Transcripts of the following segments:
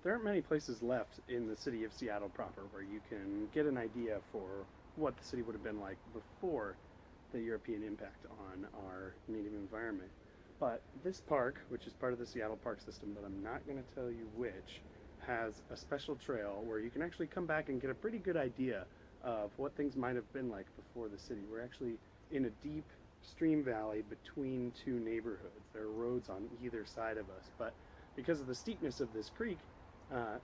there aren't many places left in the city of Seattle proper where you can get an idea for what the city would have been like before the European impact on our native environment. But this park, which is part of the Seattle Park system, but I'm not going to tell you which, has a special trail where you can actually come back and get a pretty good idea of what things might have been like before the city. We're actually in a deep stream valley between two neighborhoods. There are roads on either side of us, but because of the steepness of this creek,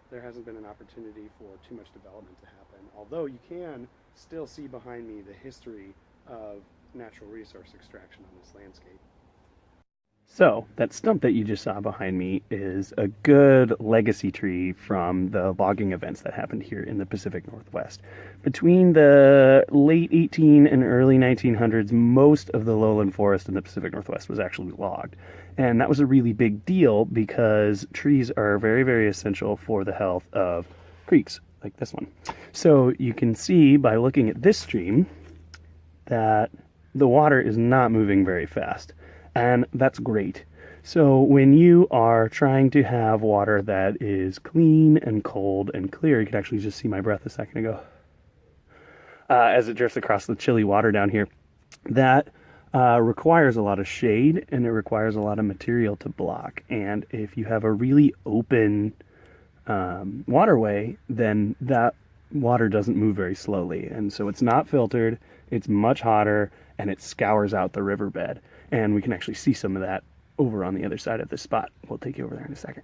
there hasn't been an opportunity for too much development to happen. Although you can still see behind me the history of natural resource extraction on this landscape. So, that stump that you just saw behind me is a good legacy tree from the logging events that happened here in the Pacific Northwest. Between the late 18 and early 1900s, most of the lowland forest in the Pacific Northwest was actually logged. And that was a really big deal because trees are very, very essential for the health of creeks like this one. So, you can see by looking at this stream that the water is not moving very fast. And that's great. So when you are trying to have water that is clean and cold and clear, you can actually just see my breath a second ago as it drifts across the chilly water down here. That requires a lot of shade and it requires a lot of material to block. And if you have a really open waterway, then that water doesn't move very slowly. And so it's not filtered, it's much hotter, and it scours out the riverbed. And we can actually see some of that over on the other side of this spot. We'll take you over there in a second.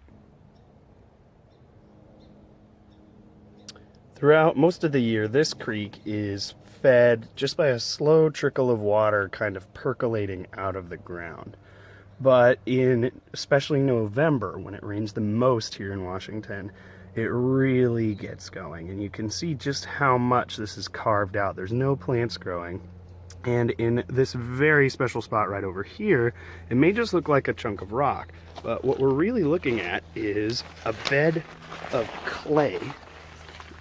Throughout most of the year, this creek is fed just by a slow trickle of water kind of percolating out of the ground. But in especially November, when it rains the most here in Washington, it really gets going. And you can see just how much this is carved out. There's no plants growing. And in this very special spot right over here, it may just look like a chunk of rock, but what we're really looking at is a bed of clay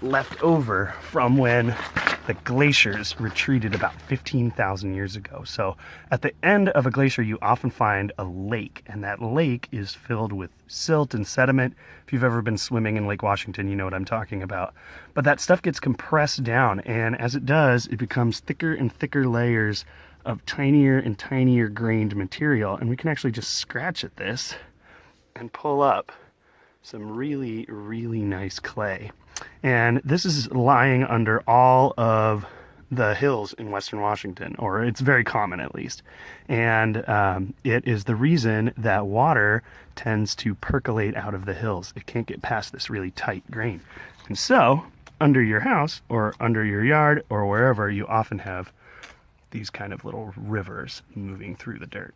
left over from when the glaciers retreated about 15,000 years ago. So at the end of a glacier, you often find a lake, and that lake is filled with silt and sediment. If you've ever been swimming in Lake Washington, you know what I'm talking about. But that stuff gets compressed down, and as it does, it becomes thicker and thicker layers of tinier and tinier grained material, and we can actually just scratch at this and pull up some really, really nice clay. And this is lying under all of the hills in Western Washington, or it's very common at least. And it is the reason that water tends to percolate out of the hills. It can't get past this really tight grain. And so, under your house, or under your yard, or wherever, you often have these kind of little rivers moving through the dirt.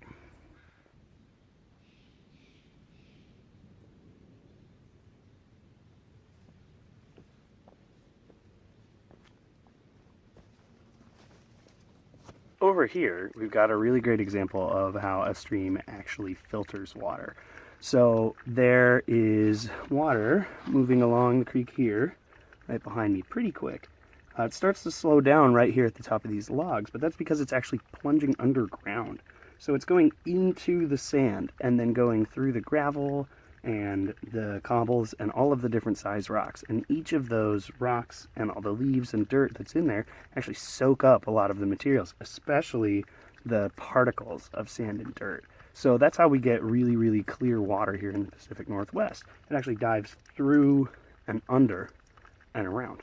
Over here, we've got a really great example of how a stream actually filters water. So there is water moving along the creek here, right behind me, pretty quick. It starts to slow down right here at the top of these logs, but that's because it's actually plunging underground. So it's going into the sand and then going through the gravel and the cobbles and all of the different size rocks. And each of those rocks and all the leaves and dirt that's in there actually soak up a lot of the materials, especially the particles of sand and dirt. So that's how we get really, really clear water here in the Pacific Northwest. It actually dives through and under and around.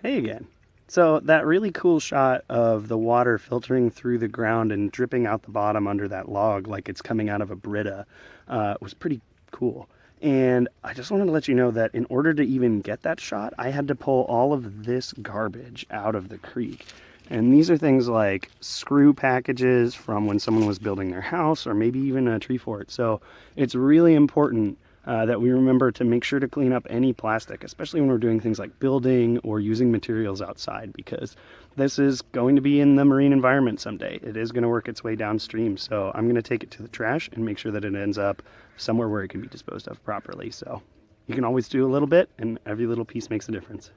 Hey again. So that really cool shot of the water filtering through the ground and dripping out the bottom under that log like it's coming out of a Brita was pretty cool. And I just wanted to let you know that in order to even get that shot, I had to pull all of this garbage out of the creek. And these are things like screw packages from when someone was building their house or maybe even a tree fort. So it's really important that we remember to make sure to clean up any plastic, especially when we're doing things like building or using materials outside, because this is going to be in the marine environment someday. It is going to work its way downstream. So I'm going to take it to the trash and make sure that it ends up somewhere where it can be disposed of properly. So you can always do a little bit, and every little piece makes a difference.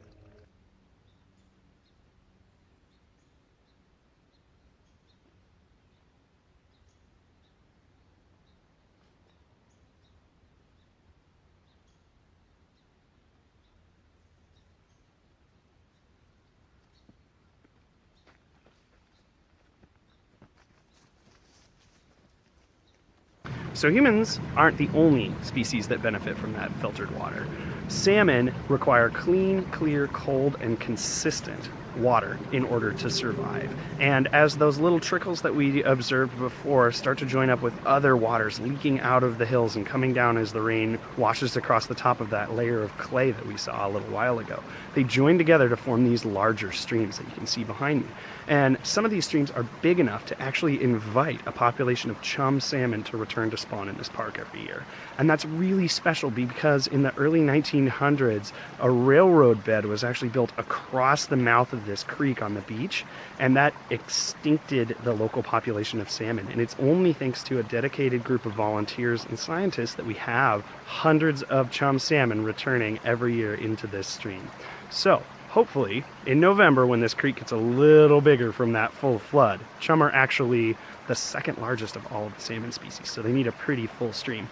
So humans aren't the only species that benefit from that filtered water. Salmon require clean, clear, cold, and consistent water in order to survive. And as those little trickles that we observed before start to join up with other waters leaking out of the hills and coming down as the rain washes across the top of that layer of clay that we saw a little while ago, they join together to form these larger streams that you can see behind me. And some of these streams are big enough to actually invite a population of chum salmon to return to spawn in this park every year. And that's really special because in the early 1900s, a railroad bed was actually built across the mouth of this creek on the beach, and that extincted the local population of salmon. And it's only thanks to a dedicated group of volunteers and scientists that we have hundreds of chum salmon returning every year into this stream. So hopefully in November, when this creek gets a little bigger from that full flood, chum are actually the second largest of all of the salmon species, so they need a pretty full stream.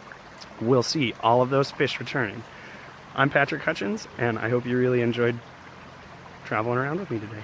We'll see all of those fish returning. I'm Patrick Hutchins, and I hope you really enjoyed traveling around with me today.